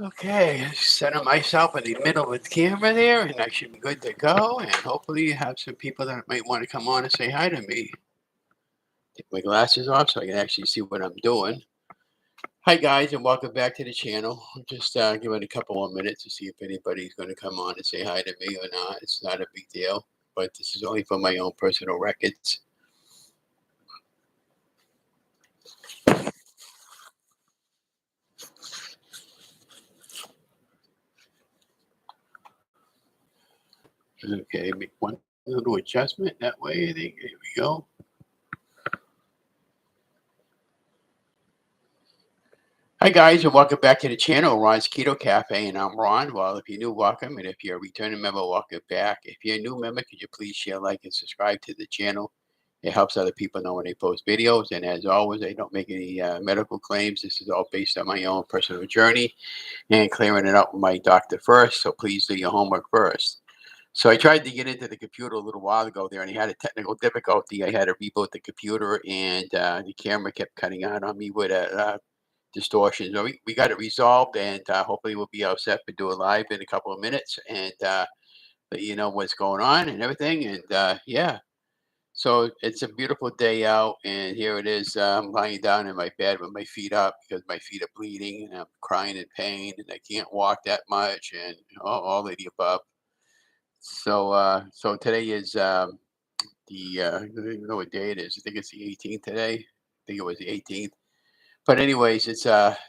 Okay, center myself in the middle of the camera there, and I should be good to go. And hopefully, have some people that might want to come on and say hi to me. Take my glasses off so I can actually see what I'm doing. Hi, guys, and welcome back to the channel. I'm just giving a couple more minutes to see if anybody's going to come on and say hi to me or not. It's not a big deal, but this is only for my own personal records. Okay, make one little adjustment that way. There we go. Hi guys, and welcome back to the channel, Ron's Keto Cafe, and I'm Ron. Well, if you're new, welcome, and if you're a returning member, welcome back. If you're a new member, could you please share, like, and subscribe to the channel? It helps other people know when they post videos, and as always, I don't make any medical claims. This is all based on my own personal journey and clearing it up with my doctor first, so please do your homework first. So I tried to get into the computer a little while ago there, and I had a technical difficulty. I had to reboot the computer, and the camera kept cutting out on me with a distortion. So we got it resolved, and hopefully we'll be all set to do it live in a couple of minutes and let you know what's going on and everything. And yeah, so it's a beautiful day out, and here it is. I'm lying down in my bed with my feet up because my feet are bleeding, and I'm crying in pain, and I can't walk that much, and all of the above. So today is I don't even know what day it is. I think it's the 18th today. I think it was the 18th. But anyways, it's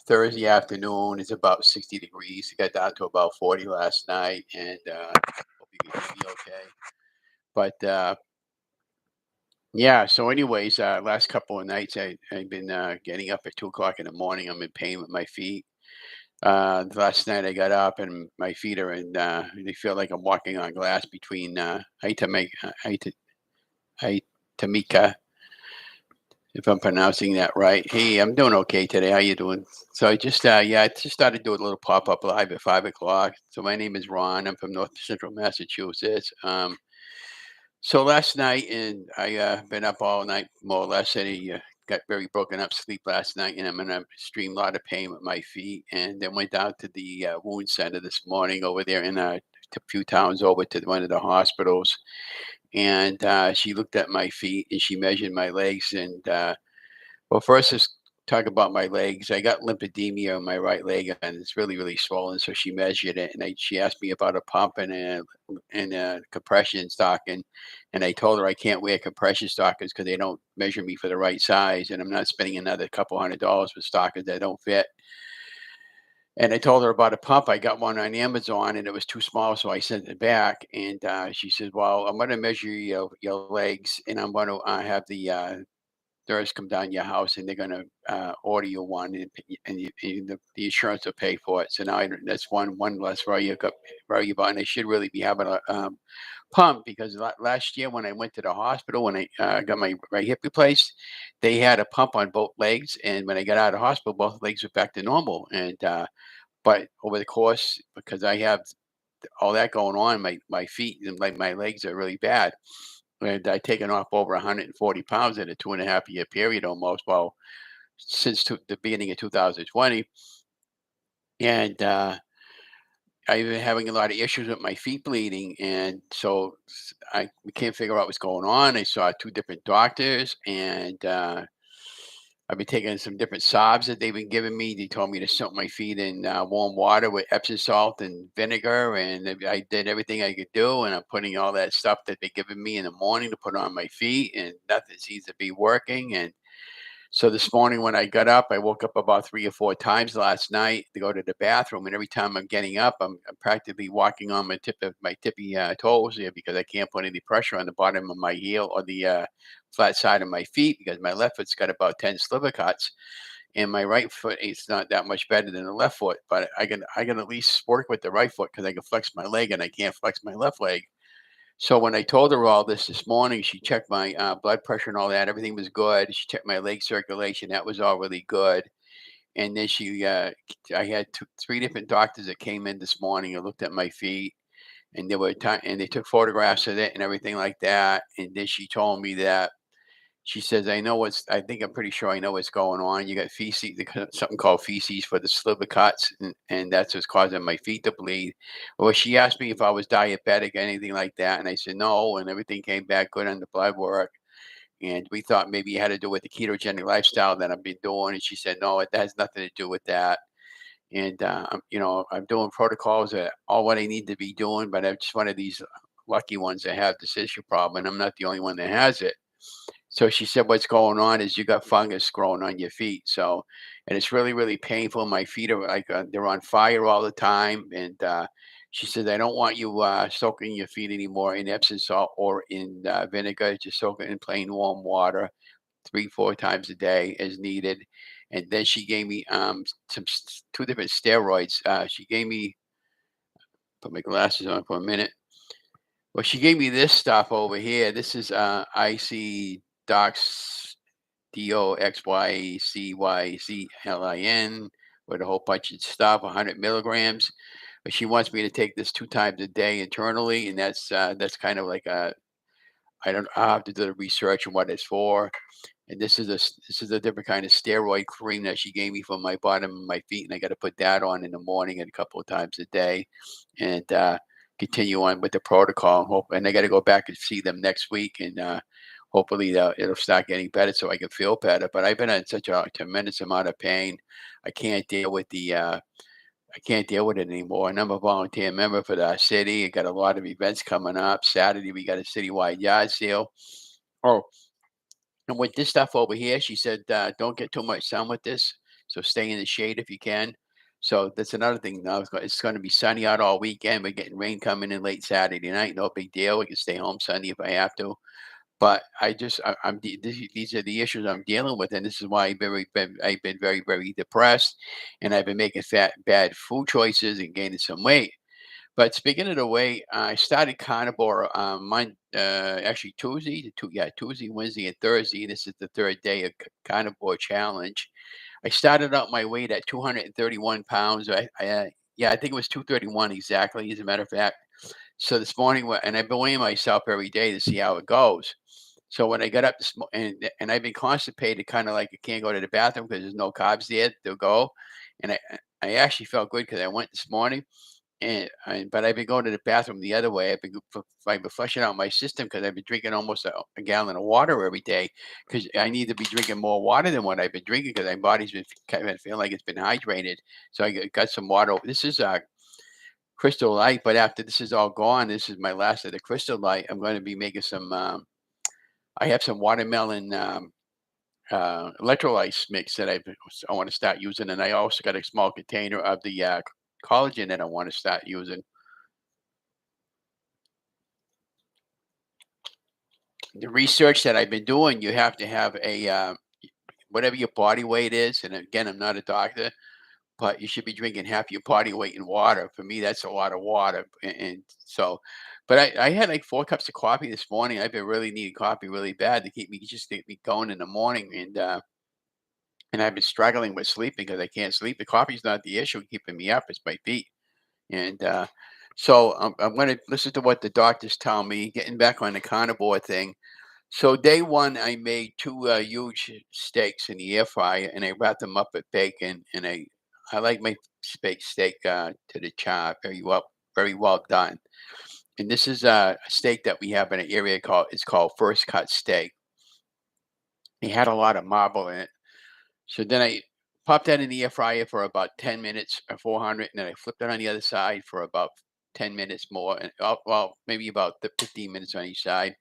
Thursday afternoon. It's about 60 degrees. It got down to about 40 last night, and hope you can hear me okay. But yeah. So anyways, last couple of nights I've been getting up at 2 o'clock in the morning. I'm in pain with my feet. Last night I got up and my feet are in. They feel like I'm walking on glass between Hi Tamika, if I'm pronouncing that right. Hey, I'm doing okay today. How you doing? So I just started doing a little pop-up live at 5 o'clock. So my name is Ron. I'm from North Central Massachusetts. So last night, and I been up all night more or less. I got very broken up sleep last night, and I'm in a extreme lot of pain with my feet. And then went down to the wound center this morning over there in a few towns over to one of the hospitals. And she looked at my feet and she measured my legs and well, first, let's talk about my legs. I got lymphedema on my right leg, and it's really, really swollen. So she measured it, and she asked me about a pump and a compression stocking, and I told her I can't wear compression stockings because they don't measure me for the right size, and I'm not spending another couple $100 for stockings that don't fit. And I told her about a pump. I got one on Amazon, and it was too small, so I sent it back. And she said, "Well, I'm going to measure your legs, and I'm going to have the theirs come down your house and they're gonna order you one and the insurance will pay for it. So now that's one less value about, and I should really be having a pump because last year when I went to the hospital when I got my right hip replaced, they had a pump on both legs, and when I got out of the hospital, both legs were back to normal. And but over the course, because I have all that going on, my feet and like my legs are really bad, and I'd taken off over 140 pounds in a 2.5 year period almost. Well, since the beginning of 2020. And I've been having a lot of issues with my feet bleeding. And so we can't figure out what's going on. I saw two different doctors, and I've been taking some different sobs that they've been giving me. They told me to soak my feet in warm water with Epsom salt and vinegar, and I did everything I could do. And I'm putting all that stuff that they're giving me in the morning to put on my feet, and nothing seems to be working. And so this morning when I got up, I woke up about 3 or 4 times last night to go to the bathroom, and every time I'm getting up, I'm practically walking on my tippy toes here because I can't put any pressure on the bottom of my heel or the flat side of my feet because my left foot's got about 10 sliver cuts, and my right foot is not that much better than the left foot. But I can at least work with the right foot because I can flex my leg and I can't flex my left leg. So when I told her all this morning, she checked my blood pressure and all that. Everything was good. She checked my leg circulation. That was all really good. And then I had three different doctors that came in this morning and looked at my feet, and they took photographs of it and everything like that. And then she told me that She says, I think I'm pretty sure I know what's going on. You got feces, something called feces for the sliver cuts, and that's what's causing my feet to bleed. Well, she asked me if I was diabetic or anything like that, and I said no, and everything came back good on the blood work. And we thought maybe it had to do with the ketogenic lifestyle that I've been doing. And she said, no, it has nothing to do with that. And, I'm doing protocols that all what I need to be doing, but I'm just one of these lucky ones that have this issue problem. And I'm not the only one that has it. So she said, what's going on is you got fungus growing on your feet. So, and it's really, really painful. My feet are like, they're on fire all the time. And, she said, I don't want you soaking your feet anymore in Epsom salt or in vinegar. Just soak it in plain warm water 3, 4 times a day as needed. And then she gave me two different steroids. She gave me, put my glasses on for a minute. Well, she gave me this stuff over here. This is IC Dox DOXYCYCLIN with a whole bunch of stuff, 100 milligrams. But she wants me to take this 2 times a day internally, and that's kind of like a I don't I have to do the research on what it's for. And this is a different kind of steroid cream that she gave me for my bottom of my feet, and I got to put that on in the morning and a couple of times a day, and continue on with the protocol. And I got to go back and see them next week, and hopefully it'll start getting better so I can feel better. But I've been in such a tremendous amount of pain. I can't deal with I can't deal with it anymore. And I'm a volunteer member for the city. I got a lot of events coming up. Saturday we got a citywide yard sale. Oh, and with this stuff over here, she said, don't get too much sun with this. So stay in the shade if you can. So that's another thing now. It's going to be sunny out all weekend. We're getting rain coming in late Saturday night. No big deal. We can stay home Sunday if I have to. But these are the issues I'm dealing with, and this is why I've been very, very depressed, and I've been making bad food choices and gaining some weight. But speaking of the weight, I started carnivore actually Tuesday, Wednesday, and Thursday. This is the third day of carnivore challenge. I started out my weight at 231 pounds. I think it was 231 exactly, as a matter of fact. So this morning, and I've been weighing myself every day to see how it goes. So when I got up and I've been constipated, kind of like I can't go to the bathroom because there's no carbs there to go. And I actually felt good because I went this morning but I've been going to the bathroom the other way. I've been flushing out my system because I've been drinking almost a gallon of water every day because I need to be drinking more water than what I've been drinking because my body's been kind of feeling like it's been hydrated. So I got some water. This is Crystal Light, but after this is all gone, this is my last of the Crystal Light. I'm going to be making some. I have some watermelon electrolytes mix that I want to start using, and I also got a small container of the collagen that I want to start using. The research that I've been doing, you have to have a whatever your body weight is, and again, I'm not a doctor, but you should be drinking half your body weight in water. For me, that's a lot of water, and so. But I had like 4 cups of coffee this morning. I've been really needing coffee really bad to keep me going in the morning, and I've been struggling with sleeping because I can't sleep. The coffee's not the issue keeping me up; it's my feet. And so I'm going to listen to what the doctors tell me. Getting back on the carnivore thing. So day one, I made 2 huge steaks in the air fryer, and I wrapped them up with bacon. And I like my steak to the char, very well done. And this is a steak that we have in an area called First Cut Steak. It had a lot of marble in it. So then I popped that in the air fryer for about 10 minutes at 400, and then I flipped it on the other side for about 10 minutes more, and well, maybe about 15 minutes on each side.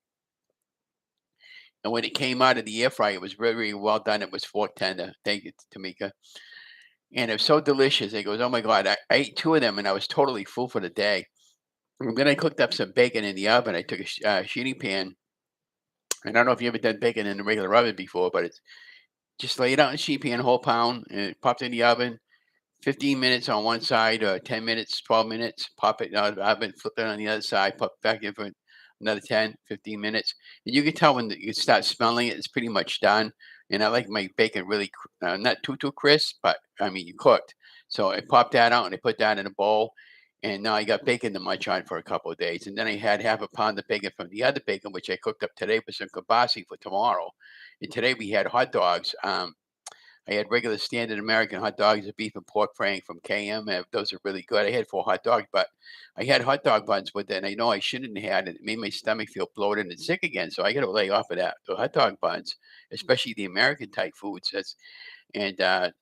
And when it came out of the air fryer, it was very, very well done. It was fork tender. Thank you, Tamika. And it was so delicious. It goes, oh my God, I ate 2 of them and I was totally full for the day. And then I cooked up some bacon in the oven. I took a sheeting pan. And I don't know if you ever done bacon in a regular oven before, but it's just lay it out in a sheet pan, whole pound, and it popped in the oven. 15 minutes on one side, or 10 minutes, 12 minutes, pop it out of the oven, flip it on the other side, pop it back in for another 10, 15 minutes. And you can tell when you start smelling it, it's pretty much done. And I like my bacon really, not too crisp, but I mean, you cooked. So I popped that out and I put that in a bowl. And now I got bacon to munch on for a couple of days, and then I had half a pound of bacon from the other bacon, which I cooked up today with some kibasi for tomorrow. And today we had hot dogs. I had regular standard American hot dogs, a beef and pork frank from KM. Those are really good. I had 4 hot dogs, but I had hot dog buns with it, and I know I shouldn't have had it. It made my stomach feel bloated and sick again, so I got to lay off of that. The hot dog buns, especially the American type foods. And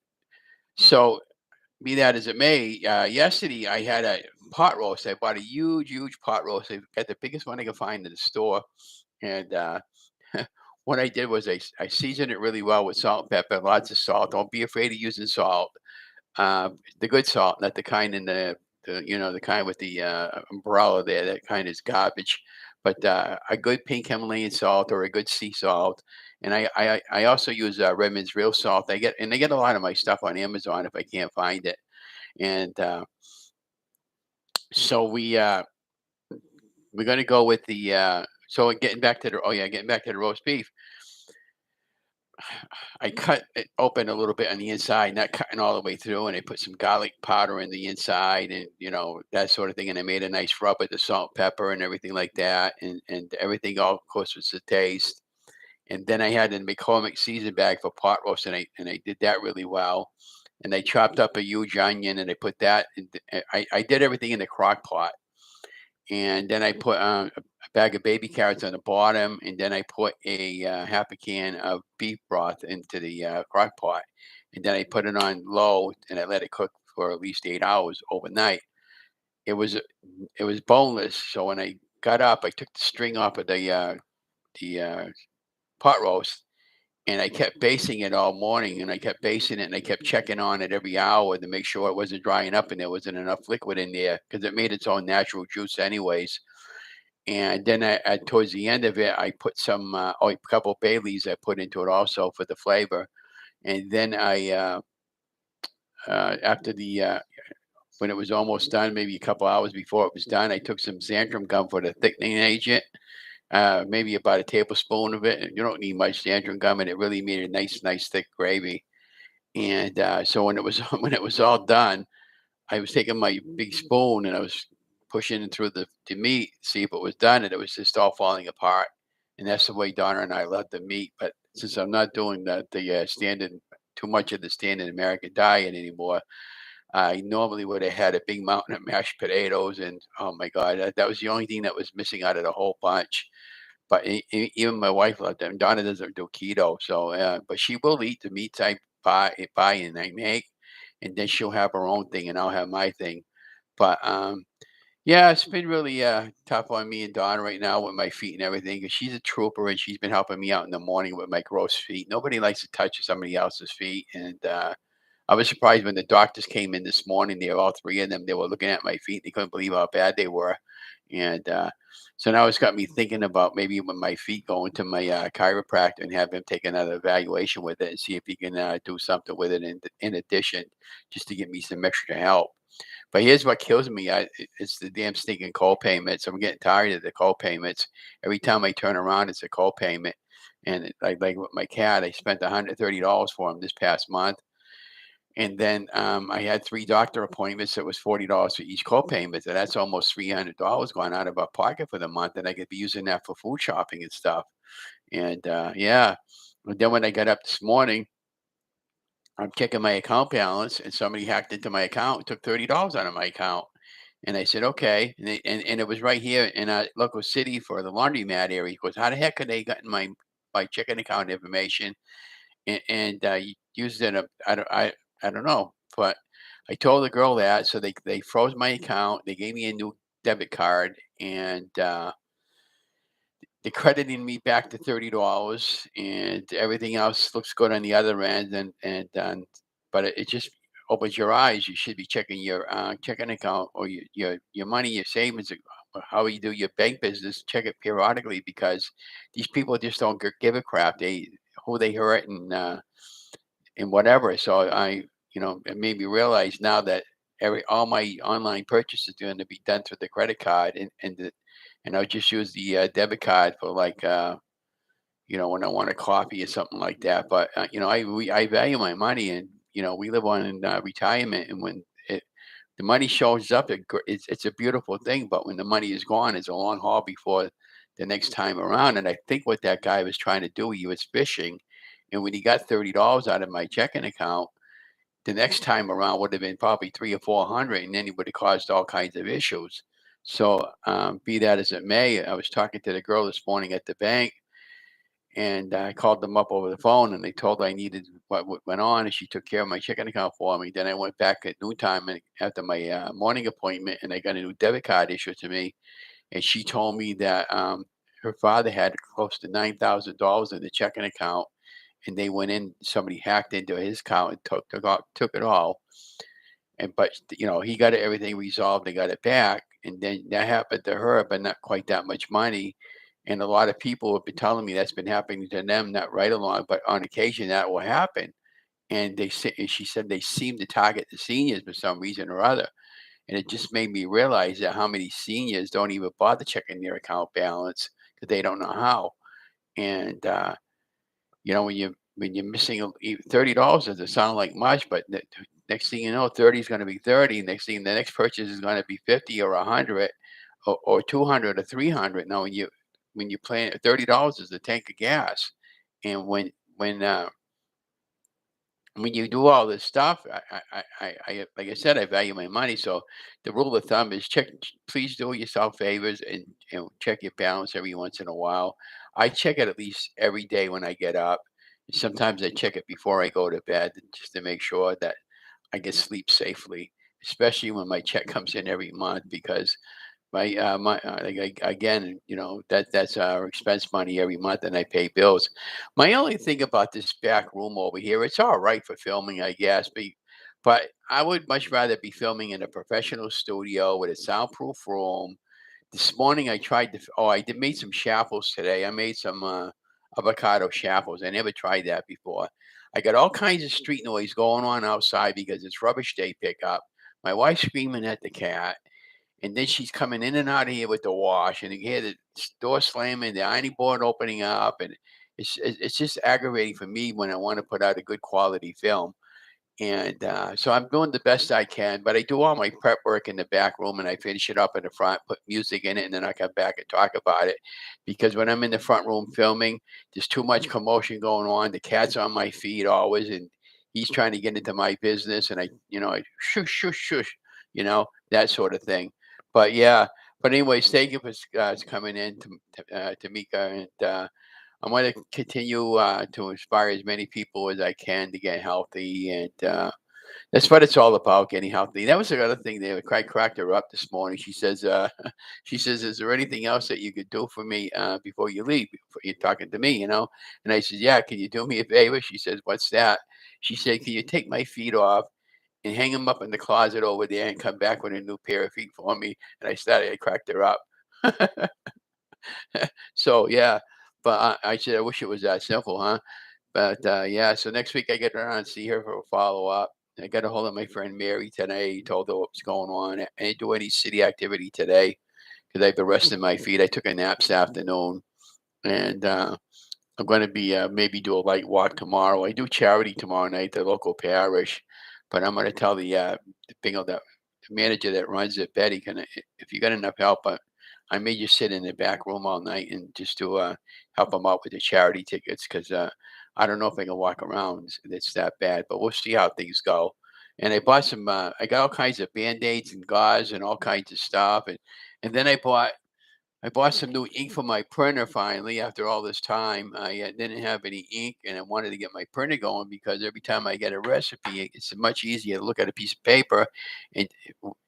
so be that as it may, yesterday I had a pot roast. I bought a huge, huge pot roast. I got the biggest one I could find in the store, and what I did was I seasoned it really well with salt and pepper, lots of salt. Don't be afraid of using salt. The good salt, not the kind in the kind with the umbrella there. That kind is garbage. But a good pink Himalayan salt or a good sea salt, and I also use Redmond's real salt. I get a lot of my stuff on Amazon if I can't find it. And so we're gonna go with the so getting back to the getting back to the roast beef. I cut it open a little bit on the inside, not cutting all the way through, and I put some garlic powder in the inside and, that sort of thing, and I made a nice rub with the salt, pepper, and everything like that, and everything all, of course, was to taste. And then I had a McCormick season bag for pot roast, and I did that really well. And I chopped up a huge onion, and I put that in I did everything in the crock pot. And then I put, a bag of baby carrots on the bottom, and then I put a, half a can of beef broth into the, crock pot, and then I put it on low, and I let it cook for at least 8 hours overnight. It was it was boneless, so when I got up, I took the string off of the pot roast, and I kept basting it all morning, and I kept basting it, and I kept checking on it every hour to make sure it wasn't drying up and there wasn't enough liquid in there because it made its own natural juice anyways. And then towards the end of it, I put some, a couple bay leaves I put into it also for the flavor. And then after when it was almost done, maybe a couple hours before it was done, I took some xanthan gum for the thickening agent, maybe about a tablespoon of it. And you don't need much xanthan gum, and it really made a nice, nice thick gravy. And so when it was when it was all done, I was taking my big spoon and I was pushing it through the meat, see if it was done, and it was just all falling apart. And that's the way Donna and I love the meat. But since I'm not doing the standard too much of the standard American diet anymore, I normally would have had a big mountain of mashed potatoes, and oh my god, that was the only thing that was missing out of the whole bunch. But even my wife loved them. Donna doesn't do keto, so but she will eat the meats I buy and I make, and then she'll have her own thing, and I'll have my thing. But yeah, it's been really tough on me and Donna right now with my feet and everything. Cause she's a trooper, and she's been helping me out in the morning with my gross feet. Nobody likes to touch somebody else's feet, and I was surprised when the doctors came in this morning. They were all 3 of them. They were looking at my feet. They couldn't believe how bad they were. And so now it's got me thinking about maybe with my feet going to my chiropractor and have him take another evaluation with it and see if he can do something with it in addition, just to give me some extra help. But here's what kills me. It's the damn stinking co-payments. I'm getting tired of the co-payments. Every time I turn around, it's a co-payment. And like with my cat, I spent $130 for him this past month. And then I had 3 doctor appointments. It was $40 for each copayment, and that's almost $300 going out of our pocket for the month, and I could be using that for food shopping and stuff. And yeah, and then when I got up this morning, I'm checking my account balance, and somebody hacked into my account and took $30 out of my account. And I said, okay, and it was right here in a local city for the laundromat area. He goes, how the heck could they gotten my checking account information and used it? I don't know, but I told the girl that, so they froze my account. They gave me a new debit card, and they credited me back to $30, and everything else looks good on the other end. But it just opens your eyes. You should be checking your checking account or your money, your savings, how you do your bank business. Check it periodically because these people just don't give a crap. They who they hurt and whatever. So it made me realize now that all my online purchases are going to be done through the credit card, and I'll just use the debit card for like when I want a coffee or something like that. But I value my money, and we live on retirement, and The money shows up, it's a beautiful thing, but when the money is gone, it's a long haul before the next time around, and I think what that guy was trying to do, he was fishing, and when he got $30 out of my checking account, the next time around would have been probably 3 or 400, and then it would have caused all kinds of issues. So, be that as it may, I was talking to the girl this morning at the bank, and I called them up over the phone, and they told her I needed what went on, and she took care of my checking account for me. Then I went back at noontime and after my morning appointment, and I got a new debit card issued to me. And she told me that her father had close to $9,000 in the checking account, and they went in. Somebody hacked into his account and took it all. And but he got everything resolved and got it back, and then that happened to her, but not quite that much money. And a lot of people have been telling me that's been happening to them, not right along, but on occasion that will happen. And and she said they seem to target the seniors for some reason or other. And it just made me realize that how many seniors don't even bother checking their account balance because they don't know how. And when you're missing $30 doesn't sound like much, but next thing you know, 30 is going to be 30. Next thing, the next purchase is going to be 50 or 100 or 200 or 300. Now, when you plan, $30 is a tank of gas, and when you do all this stuff, like I said, I value my money. So the rule of thumb is please do yourself favors and check your balance every once in a while. I check it at least every day when I get up. Sometimes I check it before I go to bed just to make sure that I can sleep safely, especially when my check comes in every month because again, that's our expense money every month, and I pay bills. My only thing about this back room over here, it's all right for filming, I guess, but I would much rather be filming in a professional studio with a soundproof room. This morning I tried to I did made some shaffles today. I made some, avocado shaffles. I never tried that before. I got all kinds of street noise going on outside because it's rubbish day pickup. My wife's screaming at the cat, and then she's coming in and out of here with the wash, and you hear the door slamming, the ironing board opening up, and it's just aggravating for me when I wanna put out a good quality film. And so I'm doing the best I can, but I do all my prep work in the back room and I finish it up in the front, put music in it, and then I come back and talk about it. Because when I'm in the front room filming, there's too much commotion going on. The cat's on my feet always, and he's trying to get into my business, and I shush, shush, shush, that sort of thing. But yeah, but anyways, thank you for coming in, to Mika, and I'm going to continue to inspire as many people as I can to get healthy, and that's what it's all about, getting healthy. That was the other thing there. I cracked her up this morning. She says, she says, "Is there anything else that you could do for me before you leave? Before you're talking to me?" And I said, "Yeah, can you do me a favor?" She says, "What's that?" She said, "Can you take my feet off and hang them up in the closet over there and come back with a new pair of feet for me?" And I cracked her up. So yeah, but I said, "I wish it was that simple, huh?" But yeah, so next week I get around and see her for a follow up. I got a hold of my friend Mary today, told her what was going on. I didn't do any city activity today because I have the rest in my feet. I took a nap this afternoon, and I'm going to be maybe do a light walk tomorrow. I do charity tomorrow night at the local parish, but I'm going to tell the manager that runs it, Betty, if you got enough help, I may just sit in the back room all night and just to help them out with the charity tickets because I don't know if I can walk around. It's that bad, but we'll see how things go. And I bought some. I got all kinds of band-aids and gauze and all kinds of stuff, and then I bought some new ink for my printer finally after all this time. I didn't have any ink and I wanted to get my printer going because every time I get a recipe, it's much easier to look at a piece of paper and,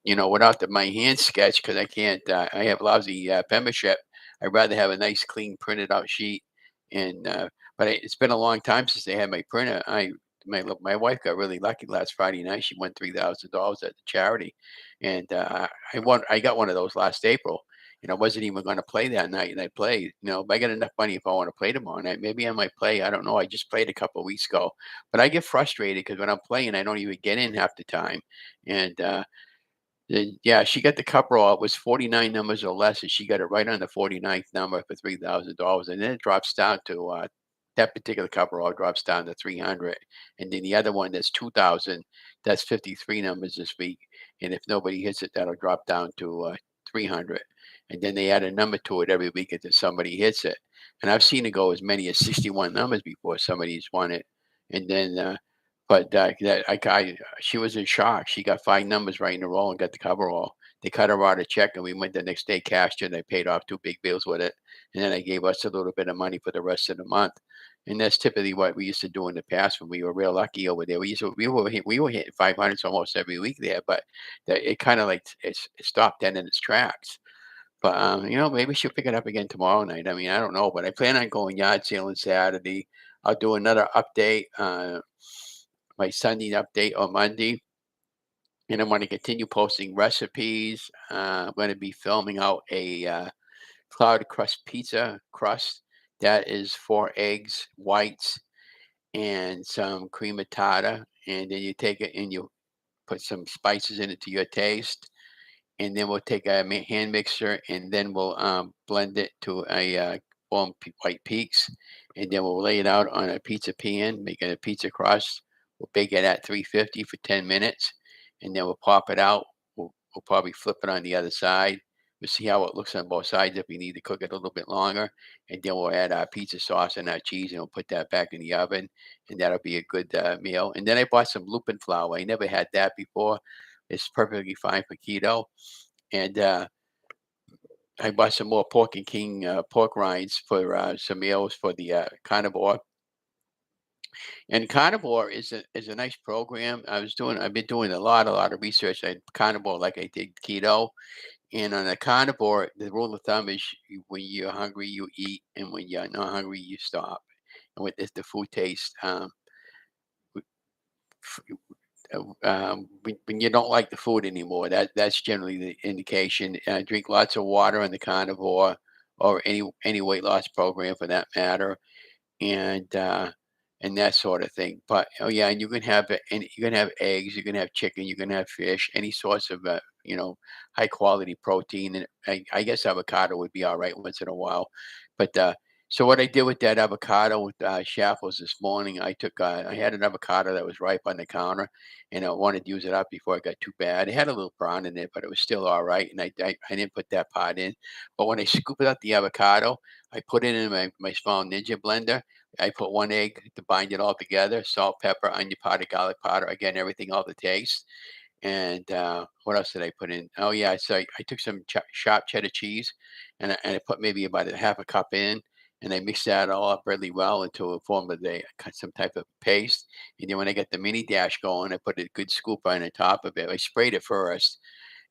without my hand sketch because I can't, I have lousy penmanship. I'd rather have a nice, clean, printed out sheet. And, it's been a long time since I had my printer. My wife got really lucky last Friday night. She won $3,000 at the charity. And I got one of those last April. I wasn't even going to play that night, and I played. But I got enough money if I want to play tomorrow night. Maybe I might play. I don't know. I just played a couple of weeks ago, but I get frustrated because when I'm playing, I don't even get in half the time. And yeah, she got the cup roll. It was 49 numbers or less, and she got it right on the 49th number for $3,000, and then it drops down to that particular coverall drops down to 300, and then the other one that's 2,000, that's 53 numbers this week, and if nobody hits it, that'll drop down to 300, and then they add a number to it every week until somebody hits it. And I've seen it go as many as 61 numbers before somebody's won it, and then. But she was in shock. She got 5 numbers right in a row and got the coverall. They cut her out a check, and we went the next day, cashed it, and I paid off 2 big bills with it, and then they gave us a little bit of money for the rest of the month. And that's typically what we used to do in the past when we were real lucky over there. We were hitting 500s almost every week there, but it kind of like it stopped dead in its tracks. But maybe she'll pick it up again tomorrow night. I mean, I don't know, but I plan on going yard sailing Saturday. I'll do another update, my Sunday update on Monday, and I'm going to continue posting recipes. I'm going to be filming out a cloud crust pizza crust. That is 4 eggs, whites, and some cream of tartar. And then you take it and you put some spices in it to your taste. And then we'll take a hand mixer, and then we'll blend it to a form white peaks. And then we'll lay it out on a pizza pan, make it a pizza crust. We'll bake it at 350 for 10 minutes. And then we'll pop it out. We'll probably flip it on the other side. We'll see how it looks on both sides if we need to cook it a little bit longer. And then we'll add our pizza sauce and our cheese, and we'll put that back in the oven. And that'll be a good meal. And then I bought some lupin flour. I never had that before. It's perfectly fine for keto. And I bought some more pork and king pork rinds for some meals for the carnivore. And Carnivore is a nice program. I've been doing a lot of research on Carnivore like I did keto. And on a Carnivore, the rule of thumb is when you're hungry, you eat, and when you're not hungry, you stop. And with this, the food taste, when you don't like the food anymore, that's generally the indication. Drink lots of water on the Carnivore, or any weight loss program for that matter, and uh, and that sort of thing. But oh yeah, and you can have eggs, you can have chicken, you can have fish, any source of high quality protein. And I guess avocado would be all right once in a while. But so what I did with that avocado with shackles this morning, I had an avocado that was ripe on the counter, and I wanted to use it up before it got too bad. It had a little brown in it, but it was still all right, and I didn't put that part in. But when I scooped out the avocado, I put it in my small Ninja blender. I put 1 egg to bind it all together, salt, pepper, onion powder, garlic powder, again, everything, all the taste. And what else did I put in? Oh yeah, so I took some sharp cheddar cheese, and I put maybe about a half a cup in, and I mixed that all up really well into a form of some type of paste. And then when I got the mini dash going, I put a good scoop on the top of it. I sprayed it first,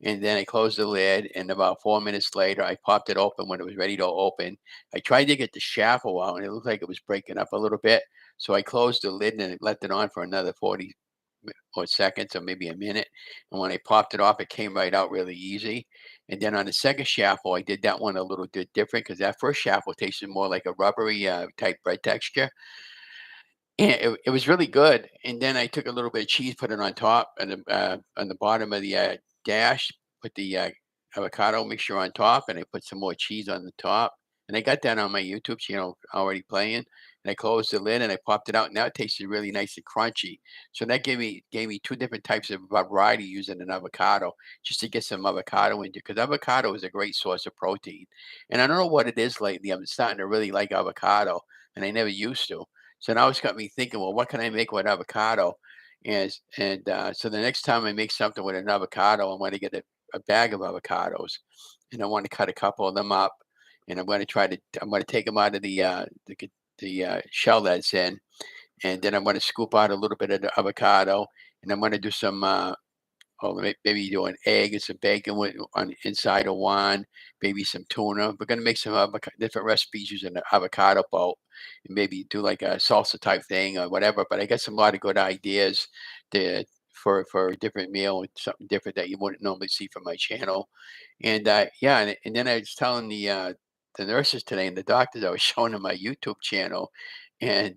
and then I closed the lid, and about 4 minutes later, I popped it open when it was ready to open. I tried to get the shackle out, and it looked like it was breaking up a little bit. So I closed the lid and left it on for another 40 or seconds, or maybe a minute. And when I popped it off, it came right out really easy. And then on the second shackle, I did that one a little bit different because that first shackle tasted more like a rubbery type bread texture. And it was really good. And then I took a little bit of cheese, put it on top, and on the bottom of the dash, put the avocado mixture on top, and I put some more cheese on the top. And I got that on my YouTube channel already playing. And I closed the lid and I popped it out. Now it tasted really nice and crunchy. So that gave me 2 different types of variety using an avocado, just to get some avocado into, because avocado is a great source of protein. And I don't know what it is lately. I'm starting to really like avocado, and I never used to. So now it's got me thinking, well, what can I make with avocado? So the next time I make something with an avocado, I'm going to get a bag of avocados, and I want to cut a couple of them up, and I'm going to take them out of the shell that's in, and then I'm going to scoop out a little bit of the avocado, and I'm going to do some maybe do an egg and some bacon on the inside of one, maybe some tuna. We're gonna make some different recipes using the avocado boat, and maybe do like a salsa type thing or whatever. But I got some lot of good ideas to for a different meal, and something different that you wouldn't normally see from my channel. And yeah, and then I was telling the nurses today and the doctors, I was showing them my YouTube channel, and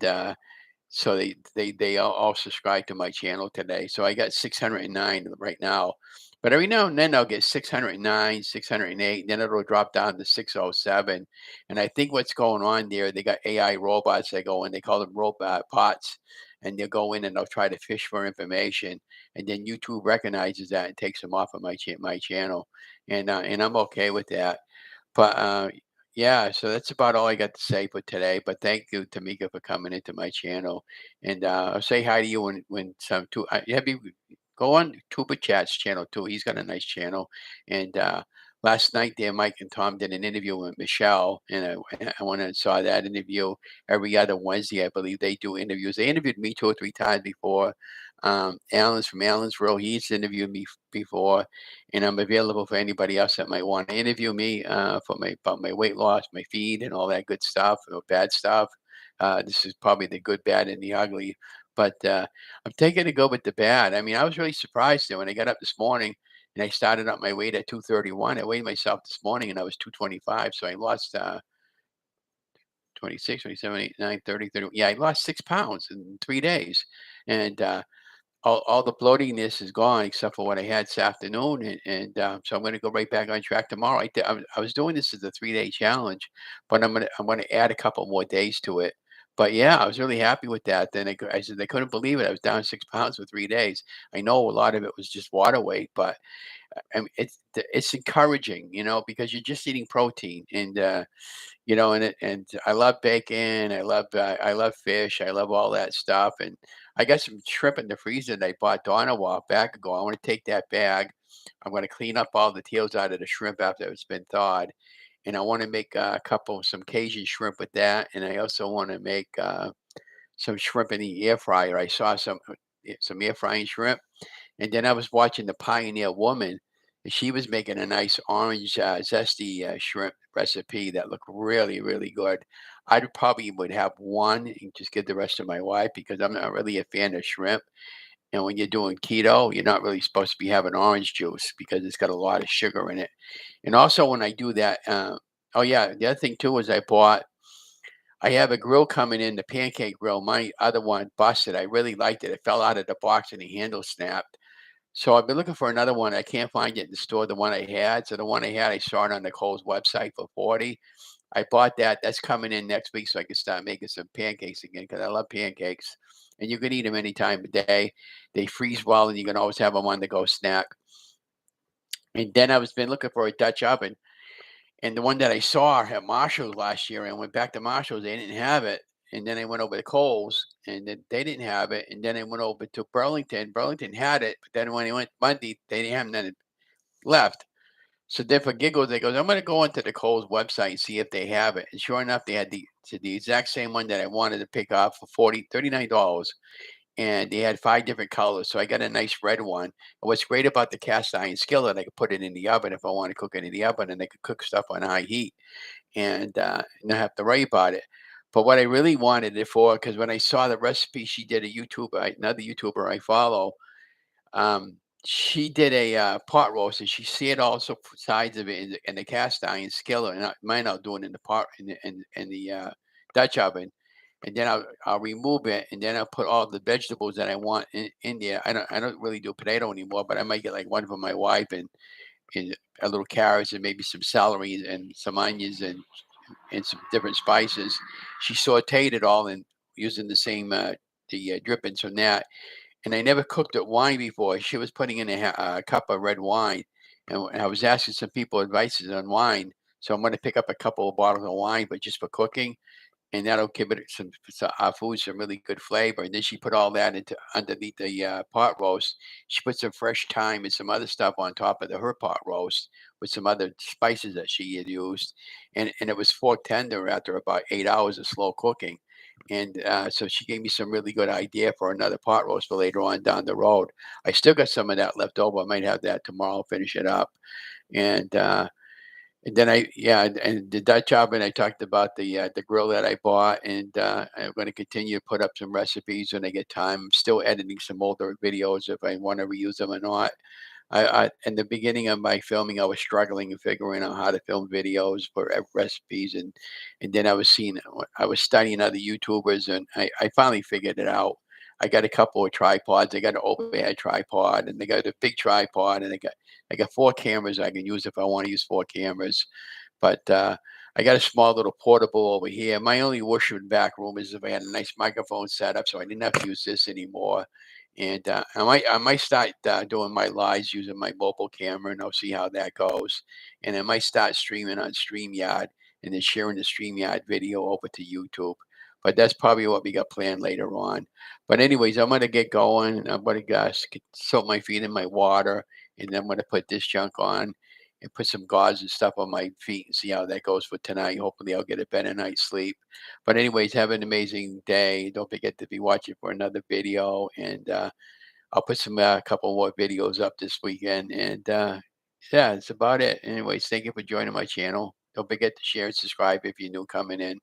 So they all subscribe to my channel today. So I got 609 right now. But every now and then I'll get 609, 608, and then it'll drop down to 607. And I think what's going on there, they got AI robots that go in, they call them robot bots, and they'll go in and they'll try to fish for information. And then YouTube recognizes that and takes them off of my channel. And I'm okay with that. But, yeah, so that's about all I got to say for today, but thank you, Tamika, for coming into my channel, and, I'll say hi to you when some too have you go on Tuba Chat's channel too, he's got a nice channel, and, last night there, Mike and Tom did an interview with Michelle, and I went and saw that interview every other Wednesday, I believe they do interviews. They interviewed me 2 or 3 times before. Alan's from Allensville, he's interviewed me before, and I'm available for anybody else that might want to interview me for my about my weight loss, my feed, and all that good stuff or bad stuff. This is probably the good, bad, and the ugly. But I'm taking the good with the bad. I mean, I was really surprised that when I got up this morning and I started up my weight at 231. I weighed myself this morning and I was 225. So I lost 26, 27, 8, 9, 30, 30. Yeah, I lost 6 pounds in 3 days. And all the bloatiness is gone except for what I had this afternoon, and so I'm going to go right back on track tomorrow. I was doing this as a 3 day challenge, but I'm gonna add a couple more days to it. But yeah, I was really happy with that. Then I said they couldn't believe it. I was down 6 pounds for 3 days. I know a lot of it was just water weight, but I mean it's encouraging, because you're just eating protein and I love bacon, I love fish, I love all that stuff, and I got some shrimp in the freezer that I bought Dawn a while back ago. I wanna take that bag, I'm gonna clean up all the tails out of the shrimp after it's been thawed, and I wanna make some Cajun shrimp with that, and I also wanna make, some shrimp in the air fryer. I saw some air frying shrimp, and then I was watching the Pioneer Woman, and she was making a nice orange, zesty, shrimp recipe that looked really, really good. I'd probably would have one and just give the rest to my wife because I'm not really a fan of shrimp. And when you're doing keto, you're not really supposed to be having orange juice because it's got a lot of sugar in it. And also when I do that, oh yeah, the other thing too is I have a grill coming in, the pancake grill. My other one busted. I really liked it. It fell out of the box and the handle snapped. So I've been looking for another one. I can't find it in the store, the one I had. So the one I had, I saw it on Nicole's website for 40. I bought that. That's coming in next week so I can start making some pancakes again because I love pancakes. And you can eat them any time of day. They freeze well and you can always have them on the go snack. And then I was been looking for a Dutch oven. And the one that I saw at Marshall's last year, and I went back to Marshall's, they didn't have it. And then I went over to Kohl's, and then they didn't have it. And then I went over to Burlington. Burlington had it, but then when I went Monday, they didn't have none left. So then for giggles, they goes, I'm going to go onto the Kohl's website and see if they have it. And sure enough, they had the exact same one that I wanted to pick up for $39. And they had 5 different colors. So I got a nice red one. And what's great about the cast iron skillet, I could put it in the oven if I want to cook it in the oven, and I could cook stuff on high heat and not have to worry about it. But what I really wanted it for, because when I saw the recipe, she did a YouTuber, another YouTuber I follow. She did a pot roast, and she seared also sides of it in the cast iron skillet, and mine I'll do it in the pot in the Dutch oven, and then I'll remove it, and then I'll put all the vegetables that I want in there. I don't really do potato anymore, but I might get like one for my wife and a little carrots and maybe some celery and some onions and some different spices. She sauteed it all in using the same the drippings from that. And I never cooked it wine before. She was putting in a cup of red wine, and I was asking some people advices on wine. So I'm going to pick up a couple of bottles of wine, but just for cooking, and that'll give it our food some really good flavor. And then she put all that into underneath the pot roast. She put some fresh thyme and some other stuff on top of her pot roast with some other spices that she had used, and it was fork tender after about 8 hours of slow cooking. And so she gave me some really good idea for another pot roast for later on down the road. I still got some of that left over. I might have that tomorrow. Finish it up, and and then and the Dutch oven, I talked about the grill that I bought, and I'm going to continue to put up some recipes when I get time. I'm still editing some older videos if I want to reuse them or not. I in the beginning of my filming, I was struggling and figuring out how to film videos for recipes, and then I was studying other YouTubers, and I finally figured it out. I got a couple of tripods. I got an overhead tripod, and they got a big tripod, and I got 4 cameras I can use if I want to use 4 cameras. But I got a small little portable over here. My only issue in back room is if I had a nice microphone setup, so I didn't have to use this anymore. And I might start doing my lives using my mobile camera, and I'll see how that goes. And I might start streaming on StreamYard and then sharing the StreamYard video over to YouTube. But that's probably what we got planned later on. But anyways, I'm gonna get going. I'm gonna soak my feet in my water, and then I'm gonna put this junk on and put some gauze and stuff on my feet and see how that goes for tonight. Hopefully, I'll get a better night's sleep. But anyways, have an amazing day. Don't forget to be watching for another video, and I'll put some couple more videos up this weekend. And yeah, that's about it. Anyways, thank you for joining my channel. Don't forget to share and subscribe if you're new coming in.